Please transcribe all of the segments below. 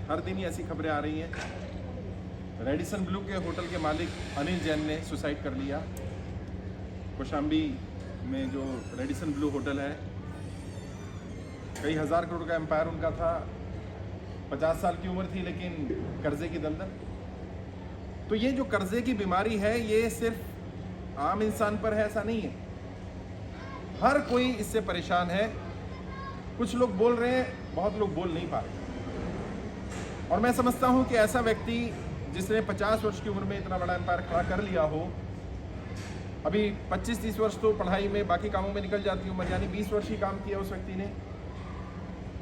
हर दिन ही ऐसी खबरें आ रही हैं। रेडिसन ब्लू के होटल के मालिक अनिल जैन ने सुसाइड कर लिया। कौशाम्बी में जो रेडिसन ब्लू होटल है, कई हज़ार करोड़ का एम्पायर उनका था। 50 साल की उम्र थी, लेकिन कर्जे की दलदल। तो ये जो कर्जे की बीमारी है, ये सिर्फ आम इंसान पर है ऐसा नहीं है, हर कोई इससे परेशान है। कुछ लोग बोल रहे हैं, बहुत लोग बोल नहीं पा रहे। और मैं समझता हूं कि ऐसा व्यक्ति जिसने 50 वर्ष की उम्र में इतना बड़ा एम्पायर खड़ा कर लिया हो, अभी 25-30 वर्ष तो पढ़ाई में बाकी कामों में निकल जाती उम्र, यानी 20 वर्ष ही काम किया उस व्यक्ति ने।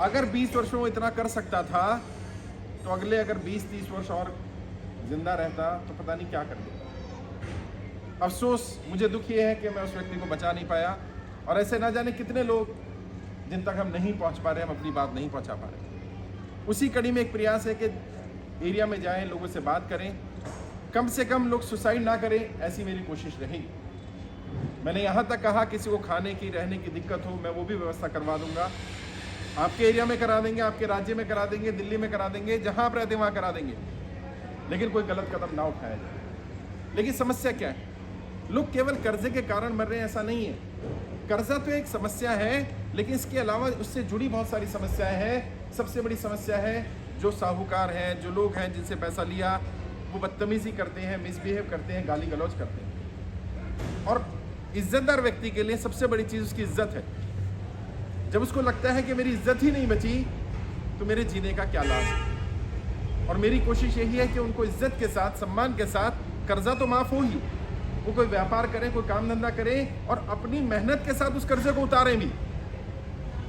अगर 20 वर्षों में इतना कर सकता था, तो अगले अगर 20-30 वर्ष और जिंदा रहता तो पता नहीं क्या कर देता। अफसोस, मुझे दुख ये है कि मैं उस व्यक्ति को बचा नहीं पाया, और ऐसे ना जाने कितने लोग जिन तक हम नहीं पहुंच पा रहे, हम अपनी बात नहीं पहुंचा पा रहे। उसी कड़ी में एक प्रयास है कि एरिया में जाएं, लोगों से बात करें, कम से कम लोग सुसाइड ना करें, ऐसी मेरी कोशिश रहेगी। मैंने यहाँ तक कहा, किसी को खाने की रहने की दिक्कत हो, मैं वो भी व्यवस्था करवा दूंगा। आपके एरिया में करा देंगे, आपके राज्य में करा देंगे, दिल्ली में करा देंगे, जहाँ आप रहते हैं वहाँ करा देंगे, लेकिन कोई गलत कदम ना उठाया जाए। लेकिन समस्या क्या है? लोग केवल कर्जे के कारण मर रहे हैं, ऐसा नहीं है। कर्जा तो एक समस्या है, लेकिन इसके अलावा उससे जुड़ी बहुत सारी समस्याएं हैं। सबसे बड़ी समस्या है जो साहूकार हैं, जो लोग हैं जिनसे पैसा लिया, वो बदतमीजी करते हैं, मिसबिहेव करते हैं, गाली गलौज करते हैं। और इज्जतदार व्यक्ति के लिए सबसे बड़ी चीज़ उसकी इज्जत है। जब उसको लगता है कि मेरी इज्जत ही नहीं बची, तो मेरे जीने का क्या लाभ है। और मेरी कोशिश यही है कि उनको इज्जत के साथ, सम्मान के साथ, कर्जा तो माफ़ हो ही, वो कोई व्यापार करें, कोई काम धंधा करें, और अपनी मेहनत के साथ उस कर्जे को उतारें भी।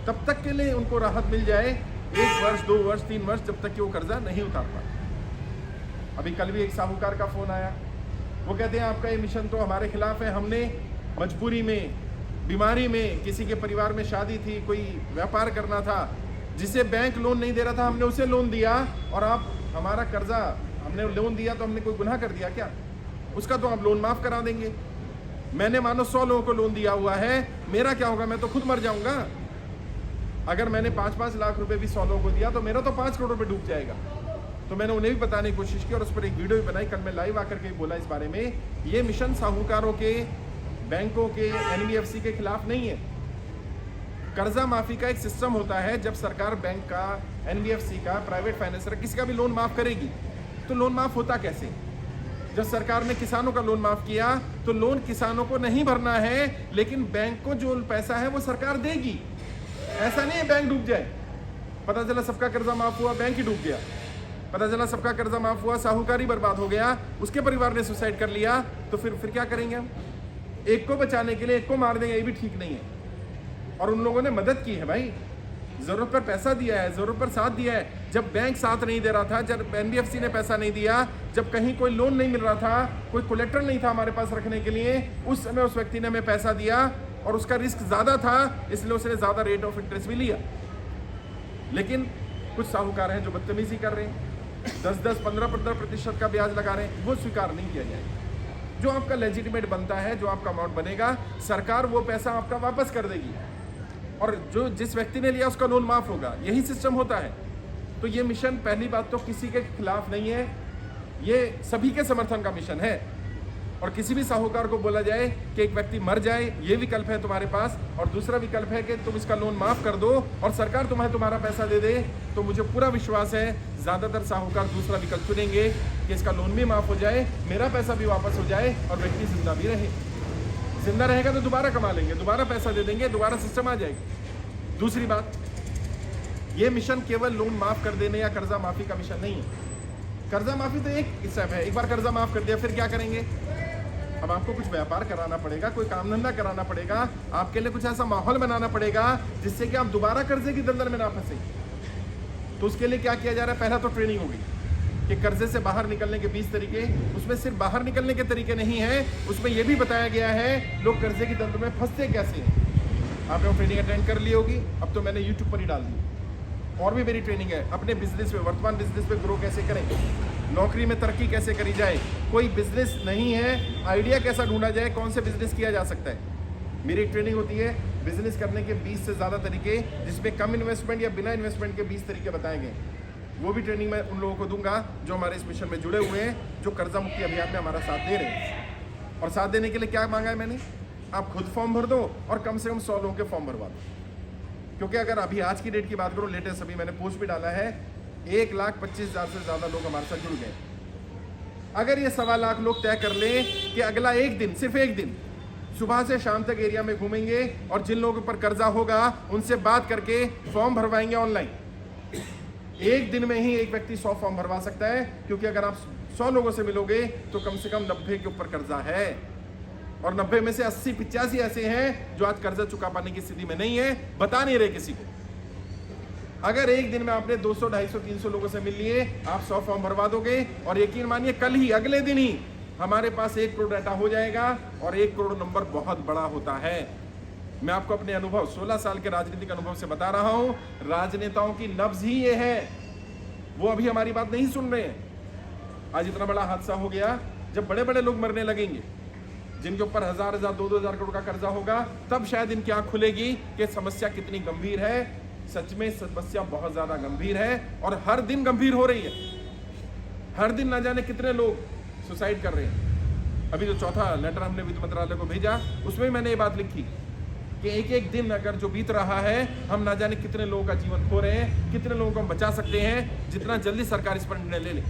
तब तक के लिए उनको राहत मिल जाए, 1 वर्ष, 2 वर्ष, 3 वर्ष, जब तक कि वो कर्जा नहीं उतार पाते। अभी कल भी एक साहूकार का फ़ोन आया, वो कहते हैं आपका ये मिशन तो हमारे खिलाफ है। हमने मजबूरी में, बीमारी में, किसी के परिवार में शादी थी, कोई व्यापार करना था, जिसे बैंक लोन नहीं दे रहा था, हमने उसे लोन दिया, और आप हमारा कर्जा, हमने लोन दिया तो हमने कोई गुनाह कर दिया क्या? उसका तो आप लोन माफ़ करा देंगे। मैंने मानो 100 लोगों को लोन दिया हुआ है, मेरा क्या होगा? मैं तो खुद मर जाऊंगा। अगर मैंने 5-5 लाख रुपए भी 100 लोगों को दिया, तो मेरा तो 5 करोड़ रुपए डूब जाएगा। तो मैंने उन्हें भी बताने की कोशिश की, और उस पर एक वीडियो भी बनाई। कल मैं लाइव आकर के बोला इस बारे में। ये मिशन साहूकारों के, बैंकों के, NBFC के खिलाफ नहीं है। कर्जा माफी का एक सिस्टम होता है। जब सरकार बैंक का, NBFC का, प्राइवेट फाइनेंसर, किसी का भी लोन माफ करेगी, तो लोन माफ होता कैसे? जब सरकार ने किसानों का लोन माफ किया, तो लोन किसानों को नहीं भरना है, लेकिन बैंक को जो पैसा है वो सरकार देगी। ऐसा नहीं है बैंक डूब जाए। पता चला सबका कर्जा माफ हुआ, बैंक ही डूब गया। पता चला सबका कर्जा माफ हुआ, साहूकारी बर्बाद हो गया, उसके परिवार ने सुसाइड कर लिया, तो फिर क्या करेंगे हम? एक को बचाने के लिए एक को मार देंगे, ये भी ठीक नहीं है। और उन लोगों ने मदद की है भाई, जरूरत पर पैसा दिया है, जरूरत पर साथ दिया है। जब बैंक साथ नहीं दे रहा था, जब NBFC ने पैसा नहीं दिया, जब कहीं कोई लोन नहीं मिल रहा था, कोई कोलेक्टर नहीं था हमारे पास रखने के लिए, उस समय उस व्यक्ति ने हमें पैसा दिया, और उसका रिस्क ज़्यादा था, इसलिए उसने ज़्यादा रेट ऑफ इंटरेस्ट भी लिया। लेकिन कुछ साहूकार हैं जो बदतमीजी कर रहे हैं, 10-10, 15-15% का ब्याज लगा रहे हैं, वो स्वीकार नहीं किया जाएगा। जो आपका लेजिटिमेट बनता है, जो आपका अमाउंट बनेगा, सरकार वो पैसा आपका वापस कर देगी, और जो जिस व्यक्ति ने लिया उसका लोन माफ होगा। यही सिस्टम होता है। तो ये मिशन, पहली बात तो किसी के खिलाफ नहीं है, ये सभी के समर्थन का मिशन है। और किसी भी साहूकार को बोला जाए कि एक व्यक्ति मर जाए, ये विकल्प है तुम्हारे पास, और दूसरा विकल्प है कि तुम इसका लोन माफ कर दो और सरकार तुम्हारा पैसा दे दे, तो मुझे पूरा विश्वास है ज़्यादातर साहूकार दूसरा विकल्प चुनेंगे कि इसका लोन भी माफ हो जाए, मेरा पैसा भी वापस हो जाए, और व्यक्ति जिंदा भी रहे। जिंदा रहेगा तो दोबारा कमा लेंगे, दोबारा पैसा दे देंगे, दोबारा सिस्टम आ जाएगी। दूसरी बात, ये मिशन केवल लोन माफ कर देने या कर्जा माफी का मिशन नहीं है। कर्जा माफी तो एक स्टेप है, एक बार कर्जा माफ कर दिया, फिर क्या करेंगे? अब आपको कुछ व्यापार कराना पड़ेगा, कोई काम धंधा कराना पड़ेगा, आपके लिए कुछ ऐसा माहौल बनाना पड़ेगा जिससे कि आप दोबारा कर्जे की दलदल में ना फंसे। तो उसके लिए क्या किया जा रहा है? पहला तो ट्रेनिंग होगी कि कर्जे से बाहर निकलने के 20 तरीके। उसमें सिर्फ बाहर निकलने के तरीके नहीं है, उसमें यह भी बताया गया है लोग कर्जे की दलदल में फंसते कैसे हैं। आपने वो ट्रेनिंग अटेंड कर ली होगी, अब तो मैंने YouTube पर ही डाल दी। और भी मेरी ट्रेनिंग है अपने बिजनेस में, वर्तमान बिजनेस में ग्रो कैसे करें, नौकरी में तरक्की कैसे करी जाए, कोई बिजनेस नहीं है, आइडिया कैसा ढूंढा जाए, कौन से बिजनेस किया जा सकता है। मेरी ट्रेनिंग होती है बिजनेस करने के 20 से ज़्यादा तरीके, जिसमें कम इन्वेस्टमेंट या बिना इन्वेस्टमेंट के 20 तरीके बताए गए। वो भी ट्रेनिंग मैं उन लोगों को दूंगा जो हमारे इस मिशन में जुड़े हुए हैं, जो कर्जा मुक्ति अभियान में हमारा साथ दे रहे हैं। और साथ देने के लिए क्या मांगा है मैंने, आप खुद फॉर्म भर दो और कम से कम 100 लोगों के फॉर्म भरवा दो। क्योंकि अगर अभी आज की डेट की बात करूँ, लेटेस्ट अभी मैंने पोस्ट भी डाला है, 1,25,000 से ज़्यादा लोग हमारे साथ जुड़ गए। अगर ये 1.25 लाख लोग तय कर लें कि अगला एक दिन, सिर्फ एक दिन सुबह से शाम तक एरिया में घूमेंगे और जिन लोगों पर कर्जा होगा उनसे बात करके फॉर्म भरवाएंगे ऑनलाइन, एक दिन में ही एक व्यक्ति 100 फॉर्म भरवा सकता है। क्योंकि अगर आप 100 लोगों से मिलोगे तो कम से कम 90 के ऊपर कर्जा है, और 90 में से 80-85 ऐसे हैं जो आज कर्जा चुका पाने की स्थिति में नहीं है, बता नहीं रहे किसी को। अगर एक दिन में आपने 200, 250, 300 लोगों से मिल लिए, आप 100 फॉर्म भरवा दोगे और यकीन मानिए कल ही, अगले दिन ही हमारे पास 1 करोड़ डाटा हो जाएगा। और 1 करोड़ नंबर बहुत बड़ा होता है। मैं आपको अपने अनुभव, 16 साल के राजनीतिक अनुभव से बता रहा हूं, राजनेताओं की नब्ज ही ये है। वो अभी हमारी बात नहीं सुन रहे हैं। आज इतना बड़ा हादसा हो गया, जब बड़े बड़े लोग मरने लगेंगे जिनके ऊपर 1,000, 2,000 करोड़ का कर्जा होगा, तब शायद इनकी आंख खुलेगी कि समस्या कितनी गंभीर है। सच में समस्या बहुत ज्यादा गंभीर है और हर दिन गंभीर हो रही है। हर दिन ना जाने कितने लोग सुसाइड कर रहे हैं। अभी जो चौथा लेटर हमने वित्त मंत्रालय को भेजा, उसमें मैंने ये बात लिखी कि एक एक दिन अगर जो बीत रहा है, हम ना जाने कितने लोगों का जीवन खो रहे हैं, कितने लोगों को हम बचा सकते हैं, जितना जल्दी सरकार इस पर निर्णय ले ले।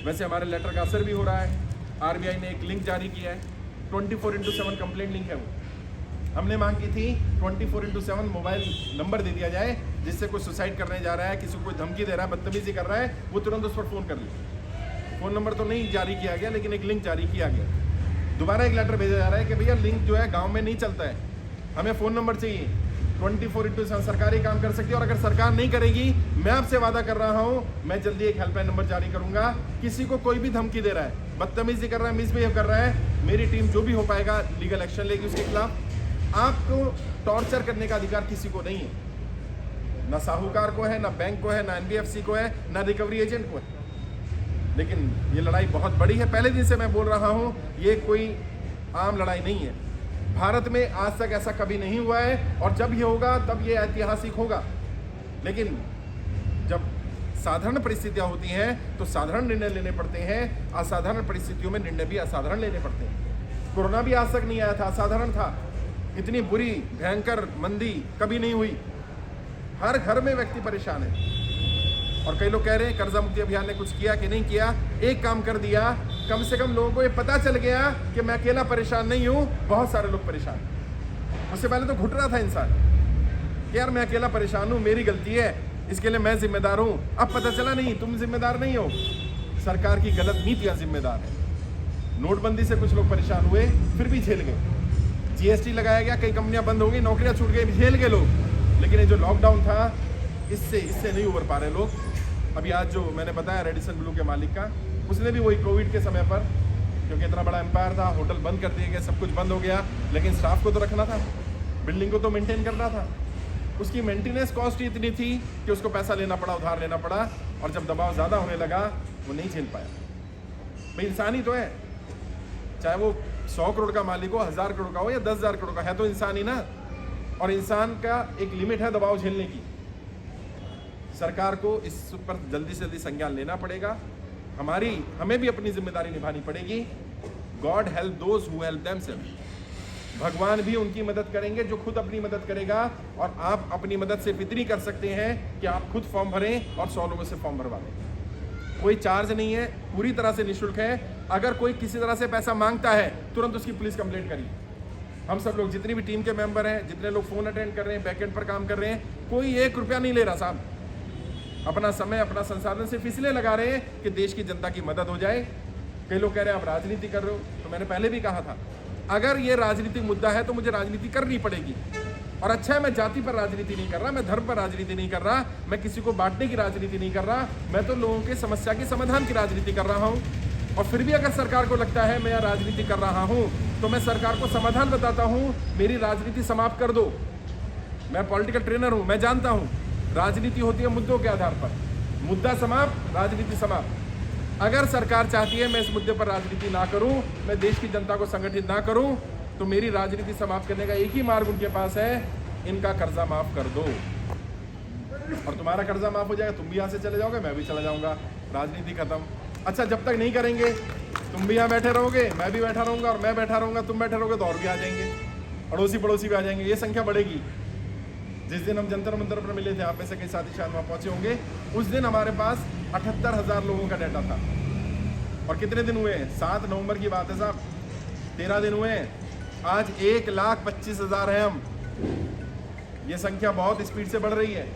वैसे हमारे लेटर का असर भी हो रहा है। आरबीआई ने एक लिंक जारी किया है, 24x7 कंप्लेंट लिंक है वो। हमने मांग की थी 24x7 मोबाइल नंबर दे दिया जाए, जिससे कोई सुसाइड करने जा रहा है, किसी को कोई धमकी दे रहा है, बदतमीजी कर रहा है, वो तुरंत उस पर फ़ोन कर ले। फ़ोन नंबर तो नहीं जारी किया गया, लेकिन एक लिंक जारी किया गया। दोबारा एक लेटर भेजा जा रहा है कि भैया लिंक जो है गाँव में नहीं चलता है, हमें फ़ोन नंबर चाहिए। 24x7 सरकार ही काम कर सकती है, और अगर सरकार नहीं करेगी, मैं आपसे वादा कर रहा हूँ, मैं जल्दी एक हेल्पलाइन नंबर जारी करूंगा। किसी को कोई भी धमकी दे रहा है, बदतमीजी कर रहा है, मिसबिहेव कर रहा है, मेरी टीम जो भी हो पाएगा लीगल एक्शन लेगी उसके खिलाफ। आपको टॉर्चर करने का अधिकार किसी को नहीं है, ना साहूकार को है, ना बैंक को है, ना एनबीएफसी को है, ना रिकवरी एजेंट को है। लेकिन ये लड़ाई बहुत बड़ी है। पहले दिन से मैं बोल रहा हूँ, ये कोई आम लड़ाई नहीं है। भारत में आज तक ऐसा कभी नहीं हुआ है, और जब ये होगा तब ये ऐतिहासिक होगा। लेकिन जब साधारण परिस्थितियां होती हैं तो साधारण निर्णय लेने पड़ते हैं, असाधारण परिस्थितियों में निर्णय भी असाधारण लेने पड़ते हैं। कोरोना भी आज तक नहीं आया था, असाधारण था। इतनी बुरी भयंकर मंदी कभी नहीं हुई। हर घर में व्यक्ति परेशान है। और कई लोग कह रहे हैं कर्जा मुक्ति अभियान ने कुछ किया कि नहीं किया। एक काम कर दिया, कम से कम लोगों को ये पता चल गया कि मैं अकेला परेशान नहीं हूँ, बहुत सारे लोग परेशान हैं। उससे पहले तो घुट रहा था इंसान कि यार मैं अकेला परेशान हूँ, मेरी गलती है, इसके लिए मैं जिम्मेदार हूँ। अब पता चला नहीं, तुम जिम्मेदार नहीं हो, सरकार की गलत नीतियाँ जिम्मेदार है। नोटबंदी से कुछ लोग परेशान हुए, फिर भी झेल गए। जीएसटी लगाया गया, कई कंपनियां बंद हो गई, नौकरियां छूट गई, झेल गए लोग। लेकिन ये जो लॉकडाउन था, इससे नहीं उबर पा रहे लोग। अभी आज जो मैंने बताया रेडिसन ब्लू के मालिक का, उसने भी वही कोविड के समय पर, क्योंकि इतना बड़ा एम्पायर था, होटल बंद कर दिए गए, सब कुछ बंद हो गया, लेकिन स्टाफ को तो रखना था, बिल्डिंग को तो मेंटेन करना था। उसकी मेंटेनेंस कॉस्ट ही इतनी थी कि उसको पैसा लेना पड़ा, उधार लेना पड़ा, और जब दबाव ज़्यादा होने लगा वो नहीं झेल पाया। भाई इंसान ही तो है, चाहे वो 100 करोड़ का मालिक हो, 1000 करोड़ का हो या 10,000 करोड़ का, है तो इंसान ही ना। और इंसान का एक लिमिट है दबाव झेलने की। सरकार को इस पर जल्दी से जल्दी संज्ञान लेना पड़ेगा। हमें भी अपनी जिम्मेदारी निभानी पड़ेगी। God help those who help themselves. भगवान भी उनकी मदद करेंगे जो खुद अपनी मदद करेगा, और आप अपनी मदद सिर्फ इतनी कर सकते हैं कि आप खुद फॉर्म भरें और 100 लोगों से फॉर्म भरवा दें। कोई चार्ज नहीं है, पूरी तरह से निःशुल्क है। अगर कोई किसी तरह से पैसा मांगता है, तुरंत उसकी पुलिस कंप्लेंट करिए। हम सब लोग जितनी भी टीम के मेंबर हैं, जितने लोग फोन अटेंड कर रहे हैं, बैकएंड पर काम कर रहे हैं, कोई 1 रुपया नहीं ले रहा साहब। अपना समय, अपना संसाधन सिर्फ इसलिए लगा रहे हैं कि देश की जनता की मदद हो जाए। कई लोग कह रहे हैं आप राजनीति कर रहे हो, तो मैंने पहले भी कहा था, अगर ये राजनीतिक मुद्दा है तो मुझे राजनीति करनी पड़ेगी। और अच्छा है, मैं जाति पर राजनीति नहीं कर रहा, मैं धर्म पर राजनीति नहीं कर रहा, मैं किसी को बांटने की राजनीति नहीं कर रहा, मैं तो लोगों के समस्या के समाधान की राजनीति कर रहा हूँ। और फिर भी अगर सरकार को लगता है मैं यहाँ राजनीति कर रहा हूँ, तो मैं सरकार को समाधान बताता हूँ, मेरी राजनीति समाप्त कर दो। मैं पॉलिटिकल ट्रेनर हूँ, मैं जानता हूँ राजनीति होती है मुद्दों के आधार पर। मुद्दा समाप्त, राजनीति समाप्त। अगर सरकार चाहती है मैं इस मुद्दे पर राजनीति ना करूं, मैं देश की जनता को संगठित ना करूं, तो मेरी राजनीति समाप्त करने का एक ही मार्ग उनके पास है, इनका कर्जा माफ कर दो। और तुम्हारा कर्जा माफ हो जाएगा, तुम भी यहाँ से चले जाओगे, मैं भी चला जाऊंगा, राजनीति खत्म। अच्छा, जब तक नहीं करेंगे तुम भी यहाँ बैठे रहोगे, मैं भी बैठा रहूंगा, और मैं बैठा रहूंगा, तुम बैठे रहोगे, तो और भी आ जाएंगे, अड़ोसी पड़ोसी भी आ जाएंगे, ये संख्या बढ़ेगी। जिस दिन हम जंतर मंतर पर मिले थे, आप में से कई साथी शायद वहाँ पहुंचे होंगे, उस दिन हमारे पास 78,000 लोगों का डाटा था। और कितने दिन हुए हैं? 7 नवंबर की बात है साहब, 13 दिन हुए हैं। आज 1,25,000 है हम। ये संख्या बहुत स्पीड से बढ़ रही है।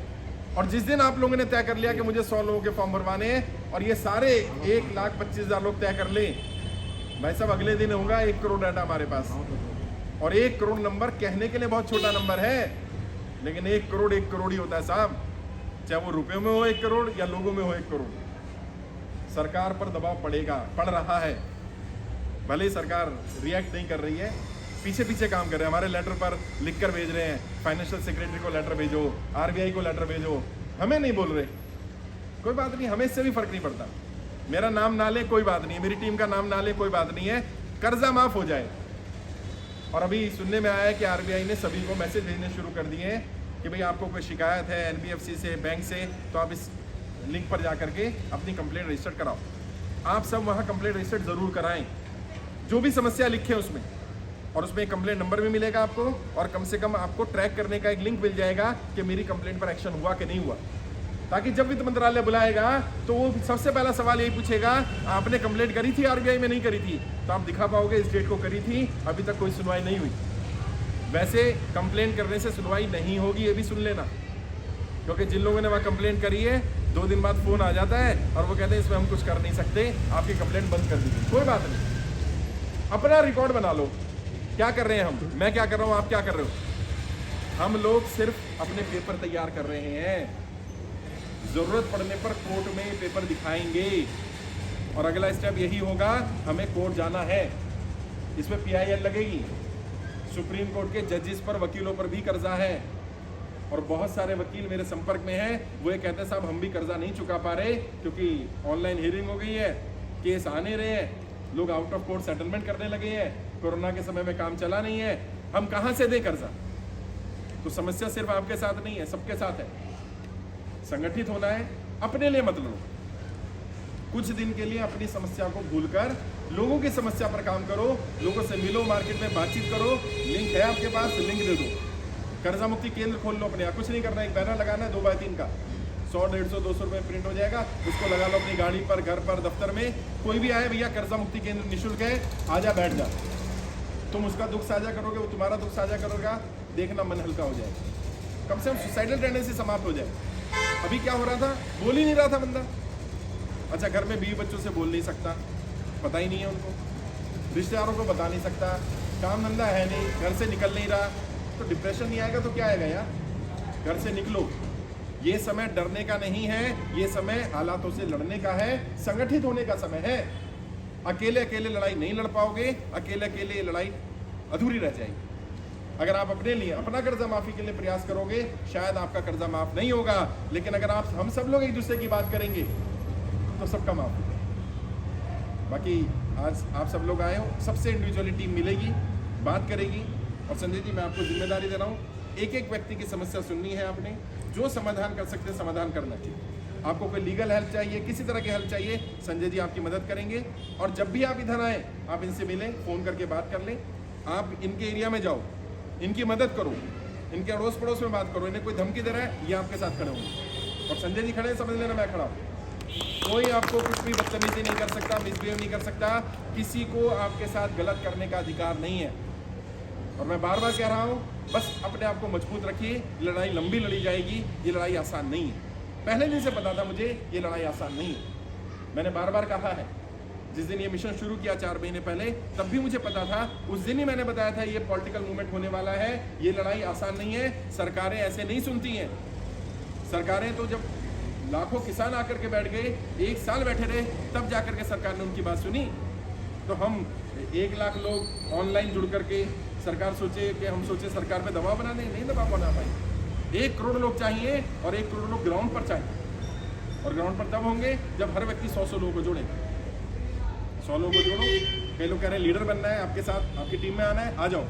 और जिस दिन आप लोगों ने तय कर लिया कि मुझे 100 लोगों के फॉर्म भरवाने हैं, और ये सारे 1,25,000 लोग तय कर लें, भाई साहब अगले दिन होगा 1 करोड़ डाटा हमारे पास। और 1 करोड़ नंबर कहने के लिए बहुत छोटा नंबर है, लेकिन 1 करोड़ ही होता है साहब, चाहे वो रुपयों में हो 1 करोड़ या लोगों में हो 1 करोड़। सरकार पर दबाव पड़ेगा, पड़ रहा है, भले ही सरकार रिएक्ट नहीं कर रही है, पीछे पीछे काम कर रहे हैं। हमारे लेटर पर लिख कर भेज रहे हैं, फाइनेंशियल सेक्रेटरी को लेटर भेजो, आरबीआई को लेटर भेजो, हमें नहीं बोल रहे। कोई बात नहीं, हमें इससे भी फर्क नहीं पड़ता। मेरा नाम ना ले कोई बात नहीं है, मेरी टीम का नाम ना ले कोई बात नहीं है, कर्जा माफ हो जाए। और अभी सुनने में आया है कि आरबीआई ने सभी को मैसेज भेजने शुरू कर दिए हैं कि भाई आपको कोई शिकायत है एनबीएफसी से, बैंक से, तो आप इस लिंक पर जा करके अपनी कंप्लेंट रजिस्टर कराओ। आप सब वहाँ कंप्लेंट रजिस्टर जरूर कराएं, जो भी समस्या लिखे उसमें, और उसमें एक कंप्लेंट नंबर भी मिलेगा आपको, और कम से कम आपको ट्रैक करने का एक लिंक मिल जाएगा कि मेरी कंप्लेंट पर एक्शन हुआ कि नहीं हुआ, ताकि जब वित्त मंत्रालय बुलाएगा तो वो सबसे पहला सवाल यही पूछेगा, आपने कंप्लेंट करी थी आरबीआई में? नहीं करी थी, तो आप दिखा पाओगे इस डेट को करी थी, अभी तक कोई सुनवाई नहीं हुई। वैसे कंप्लेंट करने से सुनवाई नहीं होगी, ये भी सुन लेना, क्योंकि जिन लोगों ने वहाँ कंप्लेंट करी है 2 दिन बाद फोन आ जाता है और वो कहते हैं इसमें हम कुछ कर नहीं सकते, आपकी कंप्लेंट बंद कर दीजिए। कोई बात नहीं, अपना रिकॉर्ड बना लो। क्या कर रहे हैं हम, मैं क्या कर रहा हूँ, आप क्या कर रहे हो? हम लोग सिर्फ अपने पेपर तैयार कर रहे हैं, जरूरत पड़ने पर कोर्ट में पेपर दिखाएंगे, और अगला स्टेप यही होगा, हमें कोर्ट जाना है, इसमें PIL लगेगी। सुप्रीम कोर्ट के जजेस पर, वकीलों पर भी कर्जा है, और बहुत सारे वकील मेरे संपर्क में हैं, वो ये कहते हैं साहब हम भी कर्जा नहीं चुका पा रहे, क्योंकि ऑनलाइन हियरिंग हो गई है, केस आ नहीं रहे हैं, लोग आउट ऑफ कोर्ट सेटलमेंट करने लगे हैं, कोरोना के समय में काम चला नहीं है, हम कहाँ से दें कर्जा? तो समस्या सिर्फ आपके साथ नहीं है, सबके साथ है। संगठित होना है, अपने लिए मत लो, कुछ दिन के लिए अपनी समस्या को भूलकर लोगों की समस्या पर काम करो, लोगों से मिलो, मार्केट में बातचीत करो, लिंक है आपके पास, लिंक दे दो, कर्जा मुक्ति केंद्र खोल लो अपने यहाँ। कुछ नहीं करना, एक बैनर लगाना है 2x3 का, 100, 150, 200 रुपये प्रिंट हो जाएगा, उसको लगा लो अपनी गाड़ी पर, घर पर, दफ्तर में, कोई भी आए, भैया कर्जा मुक्ति केंद्र निःशुल्क है, आजा बैठ जा। तुम उसका दुख साझा करोगे, वो तुम्हारा दुख साझा करोगा, देखना मन हल्का हो जाएगा, कम से कम सुसाइडल टेंडेंसी समाप्त हो जाए। अभी क्या हो रहा था, बोल ही नहीं रहा था बंदा। अच्छा, घर में बीवी बच्चों से बोल नहीं सकता, पता ही नहीं है उनको, रिश्तेदारों को बता नहीं सकता, काम धंधा है नहीं, घर से निकल नहीं रहा, तो डिप्रेशन नहीं आएगा तो क्या आएगा यार? घर से निकलो, ये समय डरने का नहीं है, ये समय हालातों से लड़ने का है, संगठित होने का समय है। अकेले अकेले लड़ाई नहीं लड़ पाओगे, अकेले अकेले लड़ाई अधूरी रह जाएगी। अगर आप अपने लिए, अपना कर्जा माफी के लिए प्रयास करोगे, शायद आपका कर्जा माफ नहीं होगा, लेकिन अगर आप, हम सब लोग एक दूसरे की बात करेंगे तो सबका माफ होगा। बाकी आज आप सब लोग आए हो, सबसे इंडिविजुअली टीम मिलेगी, बात करेगी, और संजय जी मैं आपको जिम्मेदारी दे रहा हूँ, एक एक व्यक्ति की समस्या सुननी है आपने, जो समाधान कर सकते हैं समाधान करना चाहिए। आपको कोई लीगल हेल्प चाहिए, किसी तरह की हेल्प चाहिए, संजय जी आपकी मदद करेंगे। और जब भी आप इधर आए, आप इनसे मिलें, फ़ोन करके बात कर लें, आप इनके एरिया में जाओ, इनकी मदद करो, इनके अड़ोस पड़ोस में बात करो, इन्हें कोई धमकी दे रहा है, ये आपके साथ खड़े होंगे, और संजय जी खड़े हैं, समझ लेना मैं खड़ा हूँ। कोई आपको कुछ भी बदतमीजी नहीं कर सकता, मिसबिहेव नहीं कर सकता, किसी को आपके साथ गलत करने का अधिकार नहीं है। और मैं बार बार कह रहा हूँ, बस अपने आप को मजबूत रखिए, लड़ाई लंबी लड़ी जाएगी, ये लड़ाई आसान नहीं है। पहले दिन से पता था मुझे ये लड़ाई आसान नहीं है, मैंने बार बार कहा है। जिस दिन ये मिशन शुरू किया 4 महीने पहले, तब भी मुझे पता था, उस दिन ही मैंने बताया था ये पॉलिटिकल मूवमेंट होने वाला है, ये लड़ाई आसान नहीं है। सरकारें ऐसे नहीं सुनती हैं, सरकारें तो जब लाखों किसान आकर के बैठ गए, 1 साल बैठे रहे, तब जाकर के सरकार ने उनकी बात सुनी। तो हम 1 लाख लोग ऑनलाइन जुड़ करके सरकार सोचे कि हम सोचे सरकार पे दबाव बनाने, नहीं दबाव बना पाए। 1 करोड़ लोग चाहिए, और 1 करोड़ लोग ग्राउंड पर चाहिए, और ग्राउंड पर तब होंगे जब हर व्यक्ति 100 लोगों को जोड़ेगा। 100 लोगों को जोड़ो। कई लोग कह रहे हैं लीडर बनना है, आपके साथ आपकी टीम में आना है, आ जाओ,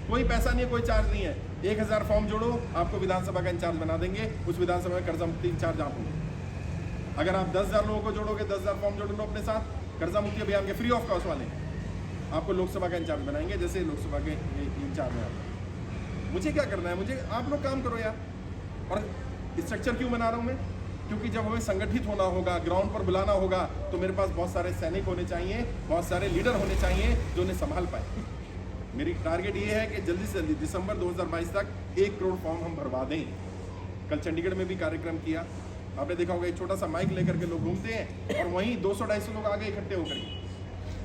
कोई पैसा नहीं है, कोई चार्ज नहीं है। 1000 फॉर्म जोड़ो, आपको विधानसभा का इंचार्ज बना देंगे, उस विधानसभा में कर्जा मुक्ति इंचार्ज आप होंगे। अगर आप 10,000 लोगों को जोड़ोगे, 10,000 फॉर्म जोड़ लो अपने साथ, कर्जा मुक्ति अभियान के फ्री ऑफ कॉस्ट वाले आपको लोकसभा का इंचार्ज बनाएंगे, जैसे लोकसभा के इंचार्ज हैं आप। मुझे क्या करना है, मुझे आप लोग काम करो यार। और स्ट्रक्चर क्यों बना रहा हूँ मैं? क्योंकि जब हमें संगठित होना होगा, ग्राउंड पर बुलाना होगा, तो मेरे पास बहुत सारे सैनिक होने चाहिए, बहुत सारे लीडर होने चाहिए जो उन्हें संभाल पाए। मेरी टारगेट ये है कि जल्दी से जल्दी दिसंबर 2022 तक 1 करोड़ फॉर्म हम भरवा दें। कल चंडीगढ़ में भी कार्यक्रम किया, आपने देखा होगा, एक छोटा सा माइक लेकर के लोग घूमते हैं और वहीं 200-250 लोग आगे इकट्ठे होकर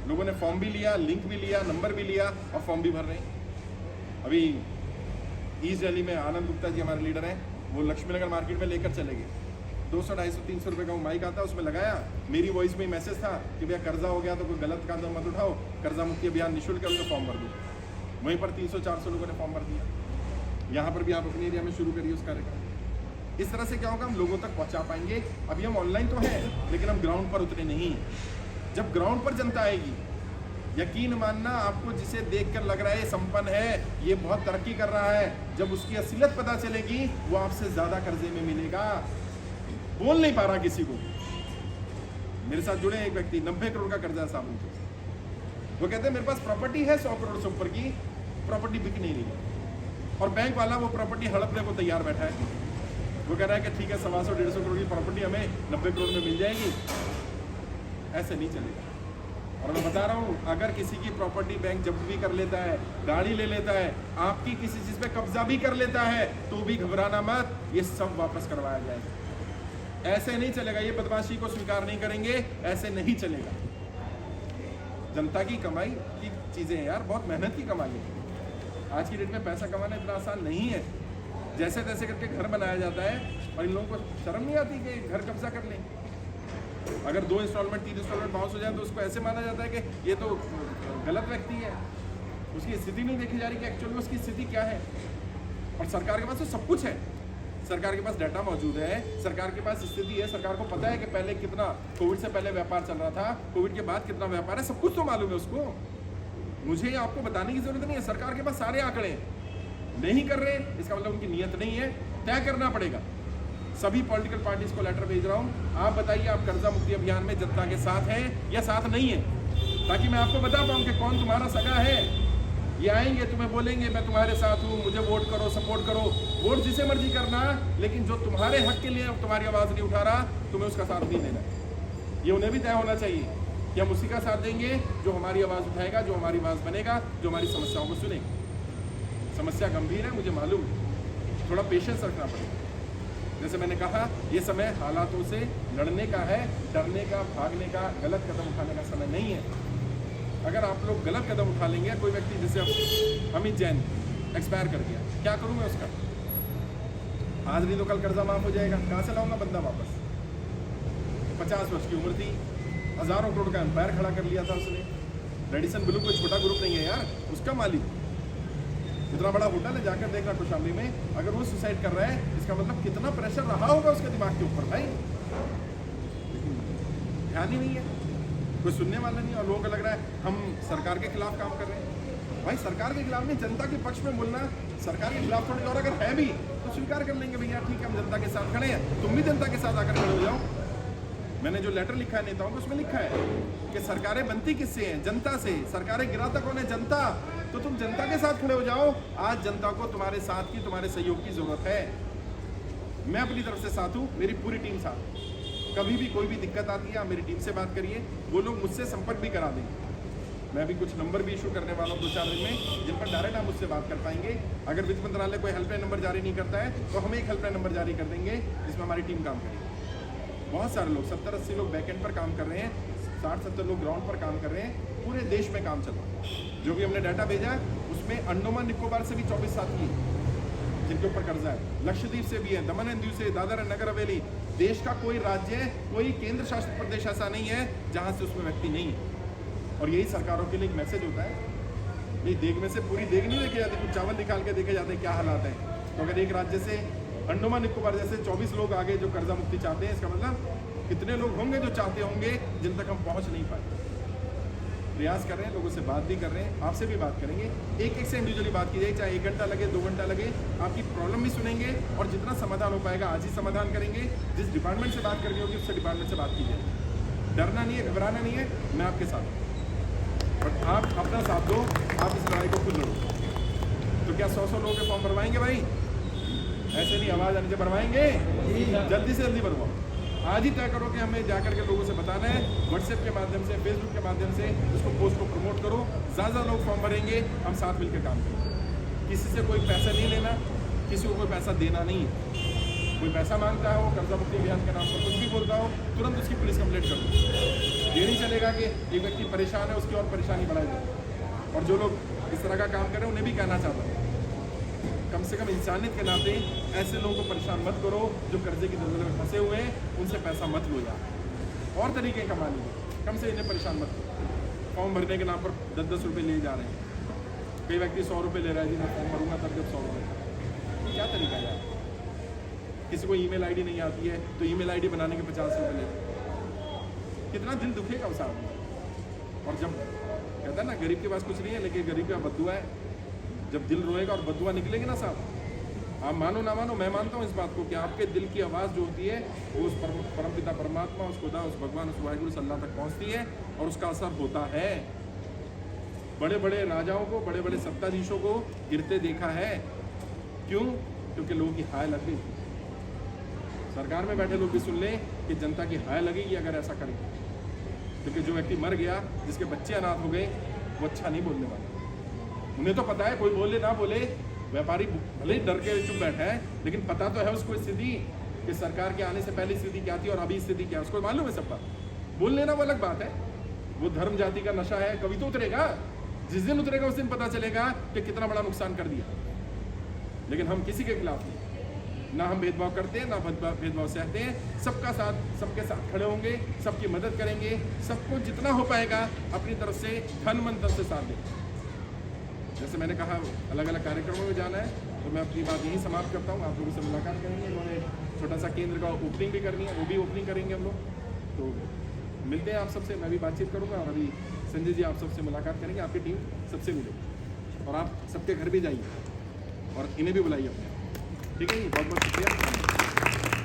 लोगों ने फॉर्म भी लिया, लिंक भी लिया, नंबर भी लिया और फॉर्म भी भर रहे हैं। अभी ईस्ट दिल्ली में आनंद गुप्ता जी हमारे लीडर हैं, वो लक्ष्मी नगर मार्केट में लेकर चले गए। 200-250-300 रुपये का वो माइक आता है, उसमें लगाया, मेरी वॉइस में मैसेज था कि भैया कर्जा हो गया तो कोई गलत कदम मत उठाओ, कर्जा मुक्ति अभियान निःशुल्क है, उसमें फॉर्म भर दो। वहीं पर 300-400 लोगों ने फॉर्म भर दिया। यहाँ पर भी आप अपने एरिया में शुरू करिए उस कार्यक्रम। इस तरह से क्या होगा, हम लोगों तक पहुँचा पाएंगे। अभी हम ऑनलाइन तो हैं, लेकिन हम ग्राउंड पर उतरे नहीं। जब ग्राउंड पर जनता आएगी, यकीन मानना, आपको जिसे देखकर लग रहा है ये संपन्न है, ये बहुत तरक्की कर रहा है, जब उसकी असलियत पता चलेगी, वो आपसे ज़्यादा कर्जे में मिलेगा। बोल नहीं पा रहा किसी को। मेरे साथ जुड़े एक व्यक्ति, 90 करोड़ का कर्जा साहब उनको। वो कहते हैं मेरे पास प्रॉपर्टी है 100 करोड़ से ऊपर की, प्रॉपर्टी बिक नहीं रही, और बैंक वाला वो प्रॉपर्टी हड़पने को तैयार बैठा है। वो कह रहा है कि ठीक है 125-150 करोड़ की प्रॉपर्टी हमें 90 करोड़ में मिल जाएगी। ऐसे नहीं चलेगा। और मैं बता रहा हूँ, अगर किसी की प्रॉपर्टी बैंक जब्त भी कर लेता है, गाड़ी ले लेता है, आपकी किसी चीज़ पे कब्जा भी कर लेता है, तो भी घबराना मत, ये सब वापस करवाया जाएगा। ऐसे नहीं चलेगा, ये बदमाशी को स्वीकार नहीं करेंगे, ऐसे नहीं चलेगा। जनता की कमाई की चीज़ें हैं यार, बहुत मेहनत की कमाई है। आज की डेट में पैसा कमाना इतना आसान नहीं है। जैसे तैसे करके घर बनाया जाता है, और इन लोगों को शर्म नहीं आती कि घर कब्जा कर लें। अगर 2 इंस्टॉलमेंट 3 इंस्टॉलमेंट बाउंस हो जाए तो उसको ऐसे माना जाता है कि ये तो गलत व्यक्ति है, उसकी स्थिति नहीं देखी जा रही कि एक्चुअली उसकी स्थिति क्या है। और सरकार के पास तो सब कुछ है, सरकार के पास डाटा मौजूद है, सरकार के पास स्थिति है, सरकार को पता है कि पहले कितना कोविड से पहले व्यापार चल रहा था, कोविड के बाद कितना व्यापार है, सब कुछ तो मालूम है उसको। मुझे आपको बताने की जरूरत नहीं है, सरकार के पास सारे आंकड़े हैं। नहीं कर रहे, इसका मतलब उनकी नीयत नहीं है। तय करना पड़ेगा। सभी पॉलिटिकल पार्टीज को लेटर भेज रहा हूँ, आप बताइए आप कर्जा मुक्ति अभियान में जनता के साथ हैं या साथ नहीं है, ताकि मैं आपको बता पाऊँ कि कौन तुम्हारा सगा है। ये आएंगे तुम्हें बोलेंगे मैं तुम्हारे साथ हूँ, मुझे वोट करो, सपोर्ट करो। वोट जिसे मर्जी करना, लेकिन जो तुम्हारे हक के लिए तुम्हारी आवाज़ नहीं उठा रहा, तुम्हें उसका साथ नहीं देना। ये उन्हें भी तय होना चाहिए कि हम उसी का साथ देंगे जो हमारी आवाज़ उठाएगा, जो हमारी आवाज़ बनेगा, जो हमारी समस्याओं को सुनेगा। समस्या गंभीर है, मुझे मालूम, थोड़ा पेशेंस रखना पड़ेगा। जैसे मैंने कहा, ये समय हालातों से लड़ने का है, डरने का, भागने का, गलत कदम उठाने का समय नहीं है। अगर आप लोग गलत कदम उठा लेंगे, कोई व्यक्ति जैसे अमित जैन एक्सपायर कर गया, क्या करूँ मैं उसका? आज नहीं तो कल कर्जा माफ हो जाएगा, कहाँ से लाऊंगा बंदा वापस? 50 वर्ष की उम्र थी, हज़ारों करोड़ का एम्पायर खड़ा कर लिया था उसने। रेडिसन ब्लू कोई छोटा ग्रुप नहीं है यार, उसका मालिक इतना बड़ा होटल है, जाकर देखना कौशाम्बी में। अगर वो सुसाइड कर रहा है, इसका मतलब कितना प्रेशर रहा होगा उसके दिमाग के ऊपर भाई। लेकिन ध्यान ही नहीं है, कोई सुनने वाला नहीं। और लोगों को लग रहा है हम सरकार के खिलाफ काम कर रहे हैं। भाई सरकार के खिलाफ नहीं, जनता के पक्ष में बोलना सरकार के खिलाफ थोड़ी। और अगर है भी तो स्वीकार कर लेंगे, भैया ठीक है हम जनता के साथ खड़े हैं, तुम भी जनता के साथ आकर खड़े हो जाओ। मैंने जो लेटर लिखा है नेताओं को, उसमें लिखा है कि सरकारें बनती किससे हैं? जनता से। सरकारें गिराता कौन है? जनता। तो तुम जनता के साथ खड़े हो जाओ। आज जनता को तुम्हारे साथ की, तुम्हारे सहयोग की जरूरत है। मैं अपनी तरफ से साथ हूँ, मेरी पूरी टीम साथ। कभी भी कोई भी दिक्कत आती है, आप मेरी टीम से बात करिए, वो लोग मुझसे संपर्क भी करा देंगे। मैं भी कुछ नंबर भी इशू करने वाला हूँ 2-4 दिन में, जिन पर डायरेक्ट आप मुझसे बात कर पाएंगे। अगर वित्त मंत्रालय कोई हेल्पलाइन नंबर जारी नहीं करता है, तो हम एक हेल्पलाइन नंबर जारी कर देंगे, जिसमें हमारी टीम काम करेगी। बहुत सारे लोग, 70-80 लोग बैकएंड पर काम कर रहे हैं, 60-70 लोग ग्राउंड पर काम कर रहे हैं। पूरे देश में काम चल रहा है। जो भी हमने डाटा भेजा, उसमें अंडमान निकोबार से भी 24 साथी हैं जिनके ऊपर कर्जा है। लक्षद्वीप से भी है, दमन एंड दीव से, दादर एंड नगर हवेली। देश का कोई राज्य, कोई केंद्र शासित प्रदेश ऐसा नहीं है जहाँ से उसमें व्यक्ति नहीं है। और यही सरकारों के लिए एक मैसेज होता है। ये देग में से पूरी देग नहीं देखे जाते, कुछ चावल निकाल के देखे जाते हैं क्या हालात हैं। तो अगर एक राज्य से अंडमान निकोबार जैसे 24 लोग आगे जो कर्जा मुक्ति चाहते हैं, इसका मतलब कितने लोग होंगे जो चाहते होंगे, जिन तक हम पहुंच नहीं पाए। प्रयास कर रहे हैं, लोगों से बात भी कर रहे हैं, आपसे भी बात करेंगे, एक एक से इंडिविजुअली बात की जाए, चाहे 1 घंटा लगे 2 घंटा लगे, आपकी प्रॉब्लम भी सुनेंगे और जितना समाधान हो पाएगा आज ही समाधान करेंगे। जिस डिपार्टमेंट से बात करनी होगी उससे डिपार्टमेंट से बात कीजिए। डरना नहीं है, घबराना नहीं है, मैं आपके साथ हूँ, बट आप अपना साथ दो, आप इस लड़ाई को खुद लड़ो। तो क्या 100 लोगों के फॉर्म भरवाएंगे भाई? ऐसे नहीं आवाज़ आने से भरवाएंगे, जल्दी से जल्दी भरवाओ। आज ही तय करो कि हमें जाकर के लोगों से बताना है, व्हाट्सएप के माध्यम से, फेसबुक के माध्यम से उसको पोस्ट को प्रमोट करो, ज़्यादा लोग फॉर्म भरेंगे, हम साथ मिलकर काम करेंगे। किसी से कोई पैसा नहीं लेना, किसी को कोई पैसा देना नहीं है। कोई पैसा मांगता हो, कर्जा मुक्ति अभियान के नाम पर कुछ भी बोलता हो, तुरंत उसकी पुलिस कंप्लेंट कर दो। ये नहीं चलेगा कि एक व्यक्ति परेशान है उसकी और परेशानी बढ़ाई जाए। और जो लोग इस तरह का काम कर रहे हैं उन्हें भी कहना चाहता हूँ, कम से कम इंसानियत के नाते ऐसे लोगों को परेशान मत करो जो कर्जे की दलदल में फंसे हुए हैं, उनसे पैसा मत लो यार, और तरीके कमा लीजिए, कम से इन्हें परेशान मत करो। फॉर्म भरने के नाम पर 10-10 रुपये ले जा रहे हैं, कई व्यक्ति 100 रुपये ले रहा है जी, मैं फॉर्म भरूंगा तब जब 100 रुपये। क्या तरीका है यार? किसी को ईमेल आईडी नहीं आती है तो ईमेल आईडी बनाने के 50 रुपये ले, कितना दिल दुखेगा उस आदमी। और जब कहता है ना गरीब के पास कुछ नहीं है लेकिन गरीब का बद्दुआ है, जब दिल रोएगा और बद्दुआ निकलेगी ना साहब, आप मानो ना मानो, मैं मानता हूँ इस बात को कि आपके दिल की आवाज़ जो होती है वो उस परमपिता परमात्मा, उस खुदा, उस भगवान, उस वाहिगुरु उस अल्लाह तक पहुँचती है और उसका असर होता है। बड़े बड़े राजाओं को, बड़े बड़े सत्ताधीशों को गिरते देखा है। क्यों? क्योंकि लोगों की हाय लग गई। सरकार में बैठे लोग भी सुन लें कि जनता की हाय लगेगी अगर ऐसा करेंगे, क्योंकि जो व्यक्ति मर गया, जिसके बच्चे अनाथ हो गए, वो अच्छा नहीं बोलने वाला। उन्हें तो पता है, कोई बोले ना बोले, व्यापारी भले ही डर के चुप बैठा है, लेकिन पता तो है उसको स्थिति कि सरकार के आने से पहले स्थिति क्या थी और अभी स्थिति क्या है, उसको मालूम है सब बात। बोल लेना वो अलग बात है, वो धर्म जाति का नशा है, कभी तो उतरेगा, जिस दिन उतरेगा उस दिन पता चलेगा कि कितना बड़ा नुकसान कर दिया। लेकिन हम किसी के खिलाफ नहीं, ना हम भेदभाव करते हैं, ना भेदभाव सहते हैं, सबका साथ, सबके साथ खड़े होंगे, सबकी मदद करेंगे, सबको जितना हो पाएगा अपनी तरफ से धन मन धन से साथ देंगे। जैसे मैंने कहा अलग अलग कार्यक्रमों में जाना है, तो मैं अपनी बात यहीं समाप्त करता हूँ। आप लोगों से मुलाकात करेंगे, उन्होंने छोटा सा केंद्र का ओपनिंग भी करनी है, वो भी ओपनिंग करेंगे हम लोग। तो मिलते हैं आप सबसे, मैं भी बातचीत करूँगा और अभी संजय जी आप सबसे मुलाकात करेंगे, आपकी टीम सबसे मिलेगी और आप सबके घर भी जाइए और इन्हें भी बुलाइए अपने। ठीक है जी, बहुत बहुत शुक्रिया।